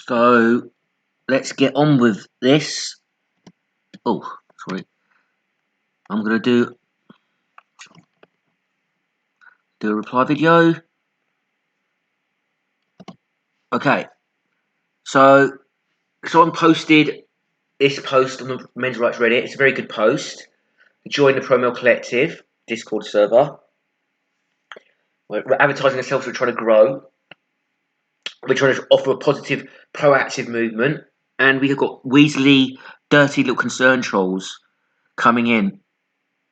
So let's get on with this. Oh, sorry. I'm gonna do a reply video. Okay. So someone posted this post on the Men's Rights Reddit. It's a very good post. Join the COllecctive Discord server. We're advertising ourselves. We're trying to grow. We're trying to offer a positive, proactive movement. And we have got Weasley, dirty little concern trolls coming in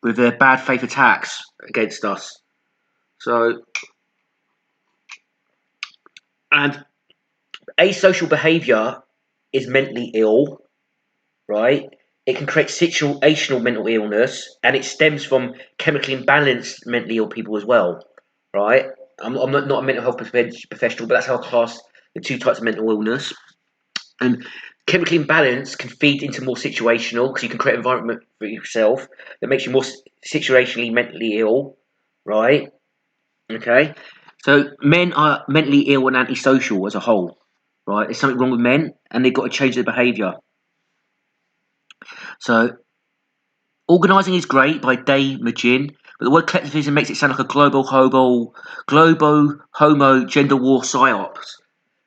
with their bad faith attacks against us. So, and asocial behaviour is mentally ill, right? It can create situational mental illness, and it stems from chemically imbalanced mentally ill people as well, right? I'm not a mental health professional, but that's how I class the two types of mental illness. And chemical imbalance can feed into more situational, because you can create an environment for yourself that makes you more situationally mentally ill, right? Okay, so men are mentally ill and antisocial as a whole, right? There's something wrong with men, and they've got to change their behaviour. So, organising is great by Day Majin, but the word collectivism makes it sound like a global homo gender war psyops.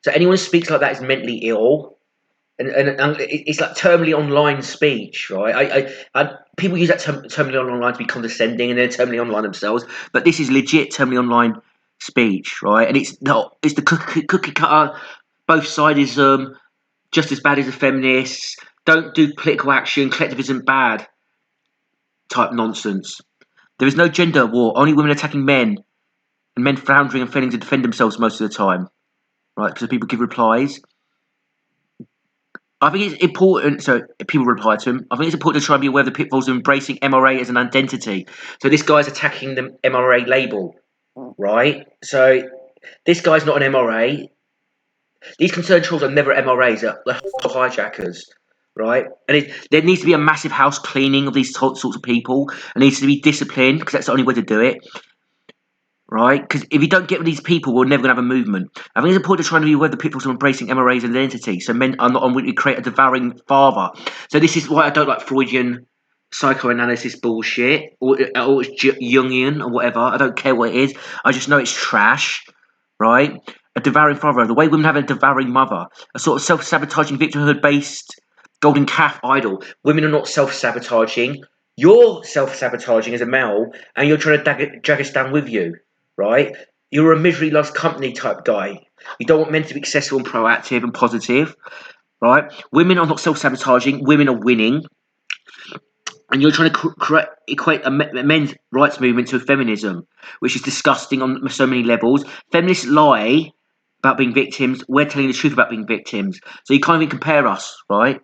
So anyone who speaks like that is mentally ill, and it's like terminally online speech, right? People use that terminally online to be condescending, and they're terminally online themselves, but this is legit terminally online speech, right? And it's not. It's the cookie cutter. Both sidism, just as bad as the feminists. Don't do political action. Collectivism bad. Type nonsense. There is no gender war. Only women attacking men, and men floundering and failing to defend themselves most of the time, right? Because people give replies. I think it's important. So people reply to him. I think it's important to try and be aware of the pitfalls of embracing MRA as an identity. So this guy's attacking the MRA label, right? So this guy's not an MRA. These concerned trolls are never MRAs. They're hijackers, right? And there needs to be a massive house cleaning of these sorts of people. It needs to be disciplined, because that's the only way to do it, right? Because if you don't get with these people, we're never going to have a movement. I think it's important to try and be aware of the pitfalls of embracing MRAs as an identity. So men are not unwilling to create a devouring father. So this is why I don't like Freudian psychoanalysis bullshit, or it's Jungian or whatever. I don't care what it is. I just know it's trash, right? A devouring father, the way women have a devouring mother, a sort of self-sabotaging victimhood-based golden calf idol. Women are not self-sabotaging. You're self-sabotaging as a male, and you're trying to drag us down with you, right? You're a misery loves company type guy. You don't want men to be accessible and proactive and positive, right? Women are not self-sabotaging. Women are winning. And you're trying to equate a men's rights movement to feminism, which is disgusting on so many levels. Feminists lie about being victims. We're telling the truth about being victims. So you can't even compare us, right?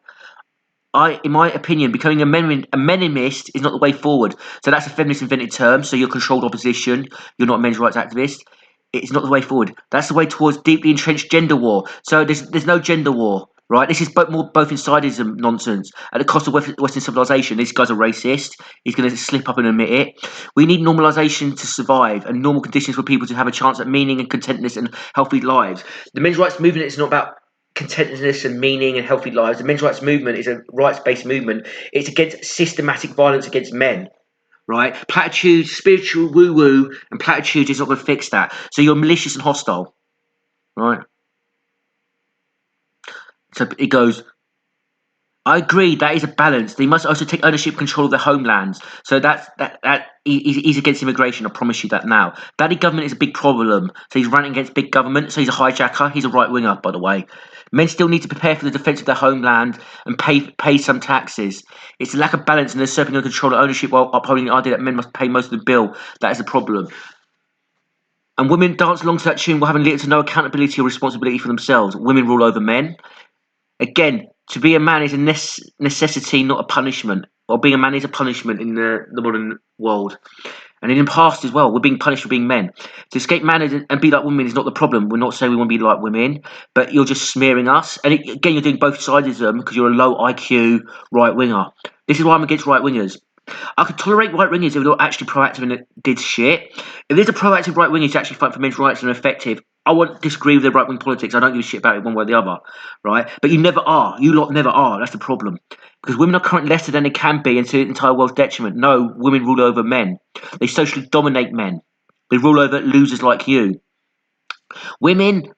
In my opinion, becoming a meninist is not the way forward. So that's a feminist invented term. So you're controlled opposition. You're not a men's rights activist. It's not the way forward. That's the way towards deeply entrenched gender war. So there's no gender war, right? This is both insidism nonsense at the cost of Western civilization. This guy's a racist. He's going to slip up and admit it. We need normalization to survive, and normal conditions for people to have a chance at meaning and contentness and healthy lives. The men's rights movement is not about contentedness and meaning and healthy lives. The men's rights movement is a rights-based movement. It's against systematic violence against men, right? Platitudes, spiritual woo-woo, and platitudes is not going to fix that. So you're malicious and hostile, right? So it goes, I agree that is a balance. They must also take ownership and control of their homelands. So he's against immigration. I promise you that now. Daddy government is a big problem. So he's running against big government. So he's a hijacker. He's a right winger, by the way. Men still need to prepare for the defence of their homeland and pay some taxes. It's a lack of balance and usurping of control and ownership while upholding the idea that men must pay most of the bill. That is a problem. And women dance along to that tune while having little to no accountability or responsibility for themselves. Women rule over men. Again, to be a man is a necessity, not a punishment. Or being a man is a punishment in the modern world. And in the past as well, we're being punished for being men. To escape man and be like women is not the problem. We're not saying we want to be like women, but you're just smearing us. And again, you're doing both sides of them because you're a low IQ right winger. This is why I'm against right wingers. I could tolerate right wingers if they're not actually proactive and did shit. If there's a proactive right winger to actually fight for men's rights and are effective, I won't disagree with their right wing politics. I don't give a shit about it one way or the other, right? But you never are. You lot never are. That's the problem. Because women are currently lesser than they can be, and to the entire world's detriment. No, women rule over men. They socially dominate men. They rule over losers like you. Women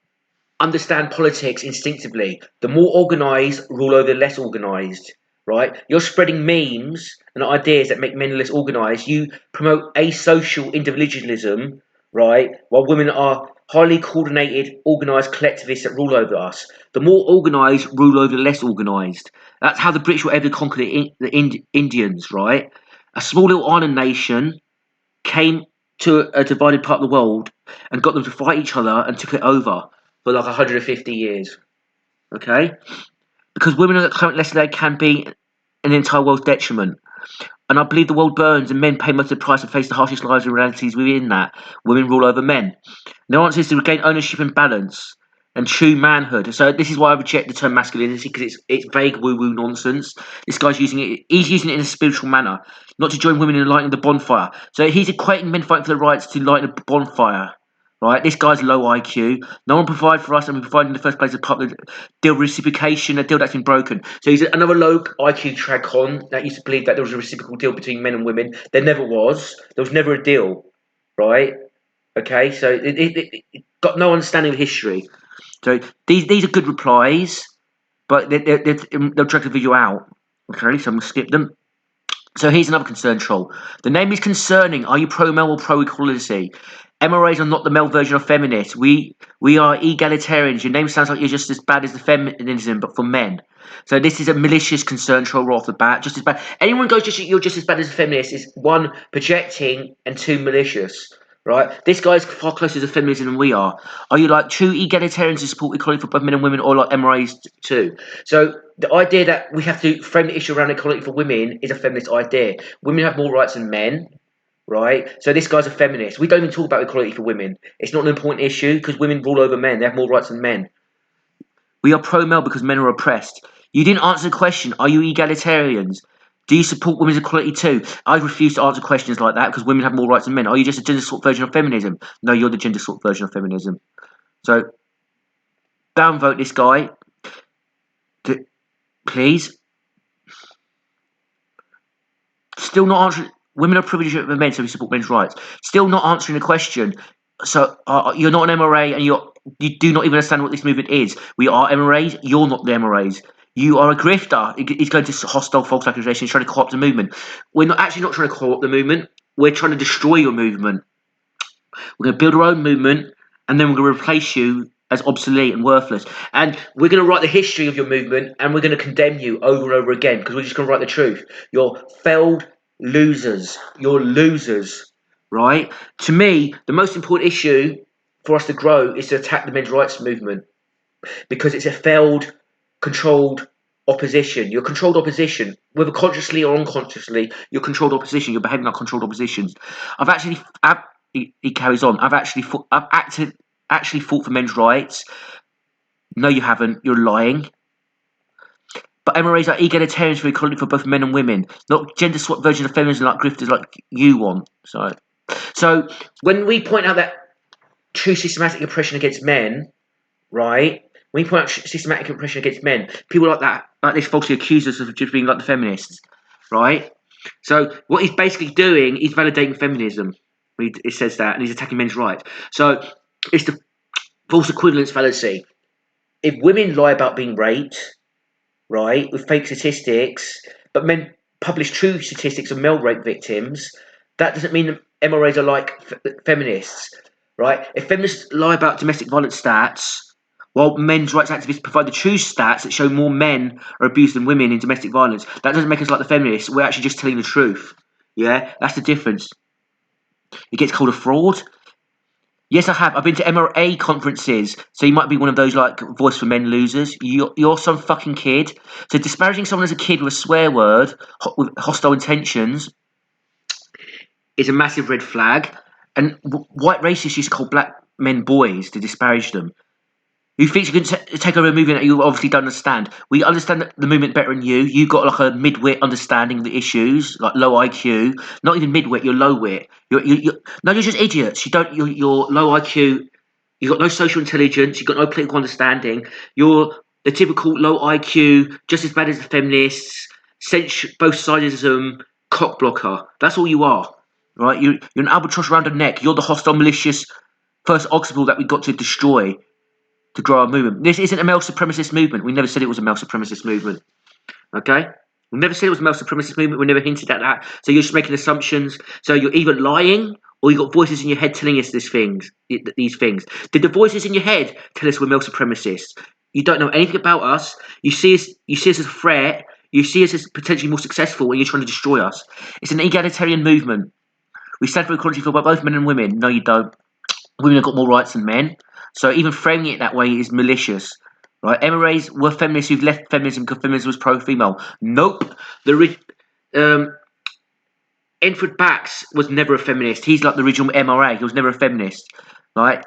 understand politics instinctively. The more organised rule over the less organised, right? You're spreading memes and ideas that make men less organised. You promote asocial individualism, right? While women are highly coordinated, organised collectivists that rule over us. The more organised rule over the less organised. That's how the British were able to conquer the Indians, right? A small little island nation came to a divided part of the world and got them to fight each other and took it over for like 150 years. Okay? Because women are currently less than they can be in the entire world's detriment. And I believe the world burns and men pay most of the price and face the harshest lives and realities within that. Women rule over men. The answer is to regain ownership and balance and true manhood. So this is why I reject the term masculinity, because it's vague woo-woo nonsense. This guy's using it, he's using it in a spiritual manner, not to join women in lighting the bonfire. So he's equating men fighting for their rights to light a bonfire. Right, this guy's low IQ. No one provide for us, and we provide in the first place a public deal reciprocation, a deal that's been broken. So he's another low IQ trad-con that used to believe that there was a reciprocal deal between men and women. There never was. There was never a deal, right? Okay, so it got no understanding of history. So these are good replies, but they'll drag the video out. Okay, so I'm gonna skip them. So here's another concern troll. The name is concerning. Are you pro-male or pro-equality? MRAs are not the male version of feminists. We are egalitarians. Your name sounds like you're just as bad as the feminism, but for men. So this is a malicious concern troll right off the bat. Just as bad. Anyone goes you're just as bad as a feminist is one, projecting, and two, malicious. Right? This guy's far closer to feminism than we are. Are you like true egalitarians who support equality for both men and women, or like MRAs too? So the idea that we have to frame the issue around equality for women is a feminist idea. Women have more rights than men, right? So this guy's a feminist. We don't even talk about equality for women. It's not an important issue because women rule over men. They have more rights than men. We are pro-male because men are oppressed. You didn't answer the question. Are you egalitarians? Do you support women's equality too? I refuse to answer questions like that because women have more rights than men. Are you just a gender swap version of feminism? No, you're the gender swap version of feminism. So downvote this guy, please. Still not answering. Women are privileged over men, so we support men's rights. Still not answering the question. So you're not an MRA, and you do not even understand what this movement is. We are MRAs. You're not the MRAs. You are a grifter. He's going to hostile false accusations, trying to co-opt the movement. We're not trying to co-opt the movement. We're trying to destroy your movement. We're going to build our own movement, and then we're going to replace you as obsolete and worthless. And we're going to write the history of your movement, and we're going to condemn you over and over again because we're just going to write the truth. You're failed losers. You're losers, right? To me, the most important issue for us to grow is to attack the men's rights movement because it's a failed, controlled opposition. You're controlled opposition, whether consciously or unconsciously. You're controlled opposition. You're behaving like controlled oppositions. He carries on. I've actually fought for men's rights. No, you haven't. You're lying. But MRAs are egalitarians for equality for both men and women, not gender swap versions of feminism like grifters like you want. So when we point out that true systematic oppression against men, right? When we point out systematic oppression against men, people like this falsely accuse us of just being like the feminists, right? So what he's basically doing is validating feminism. It says that, and he's attacking men's rights. So it's the false equivalence fallacy. If women lie about being raped, right, with fake statistics, but men publish true statistics of male rape victims, that doesn't mean that MRAs are like feminists, right? If feminists lie about domestic violence stats, while men's rights activists provide the true stats that show more men are abused than women in domestic violence, that doesn't make us like the feminists. We're actually just telling the truth. Yeah, that's the difference. It gets called a fraud. Yes, I have. I've been to MRA conferences, so you might be one of those like voice for men losers. You're some fucking kid. So disparaging someone as a kid with a swear word with hostile intentions is a massive red flag. And white racists used to call black men boys to disparage them. Who thinks you can take over a movement that you obviously don't understand? We understand the movement better than you. You got like a mid-wit understanding of the issues, like low IQ. Not even mid-wit, you're low-wit. No, you're just idiots. You're low IQ. You've got no social intelligence. You've got no political understanding. You're the typical low IQ, just as bad as the feminists, both sidism, cock blocker. That's all you are, right? You're an albatross around the neck. You're the hostile, malicious first obstacle that we got to destroy to grow our movement. This isn't a male supremacist movement. We never said it was a male supremacist movement. Okay? We never said it was a male supremacist movement. We never hinted at that. So you're just making assumptions. So you're either lying or you've got voices in your head telling us these things. Did the voices in your head tell us we're male supremacists? You don't know anything about us. You see us as a threat. You see us as potentially more successful when you're trying to destroy us. It's an egalitarian movement. We stand for equality for both men and women. No, you don't. Women have got more rights than men. So even framing it that way is malicious. Right? MRAs were feminists who've left feminism because feminism was pro-female. Nope. Enford Bax was never a feminist. He's like the original MRA. He was never a feminist. Right?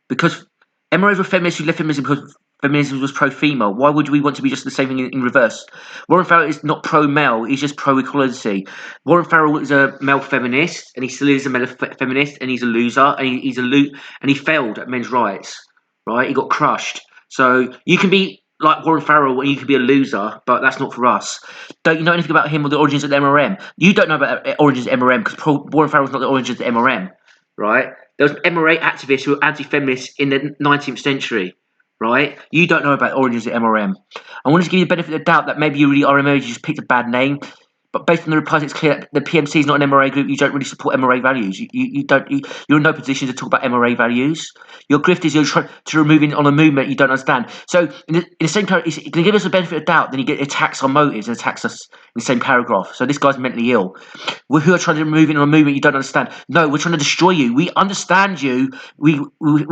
Because MRAs were feminists who left feminism because feminism was pro-female. Why would we want to be just the same thing in reverse? Warren Farrell is not pro-male. He's just pro-equality. Warren Farrell is a male feminist, and he still is a male feminist, and he's a loser, and and he failed at men's rights. Right? He got crushed. So you can be like Warren Farrell and you can be a loser, but that's not for us. Don't you know anything about him or the origins of the MRM? You don't know about the origins of the MRM because Warren Farrell's not the origins of the MRM. Right? There was MRA activists who were anti-feminists in the 19th century, right? You don't know about the origins of MRM. I wanted to give you the benefit of the doubt that maybe you really are MRA, you just picked a bad name. But based on the replies, it's clear that the PMC is not an MRA group. You don't really support MRA values. You're in no position to talk about MRA values. Your grift is you're trying to remove it on a movement you don't understand. So in the same paragraph, you can give us a benefit of doubt, then you get attacks our motives and attacks us in the same paragraph. So this guy's mentally ill. Who are trying to remove it on a movement you don't understand. No, we're trying to destroy you. We understand you. We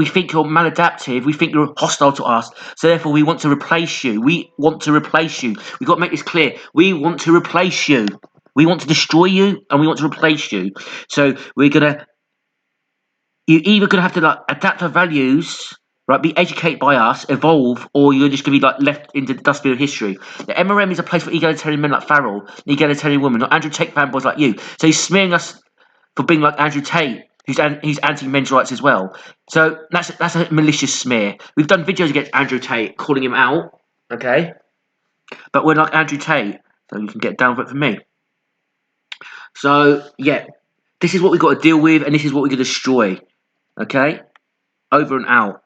think you're maladaptive. We think you're hostile to us. So therefore, we want to replace you. We want to replace you. We've got to make this clear. We want to replace you. We want to destroy you, and we want to replace you. So you're either gonna have to like adapt our values, right? Be educated by us, evolve, or you're just gonna be like left into the dustbin of history. The MRM is a place for egalitarian men like Farrell, egalitarian women, not Andrew Tate fanboys like you. So he's smearing us for being like Andrew Tate, who's anti-men's rights as well. So that's a malicious smear. We've done videos against Andrew Tate, calling him out, okay? But we're like Andrew Tate, so you can get down with it from me. So yeah, this is what we've got to deal with, and this is what we're going to destroy. Okay? Over and out.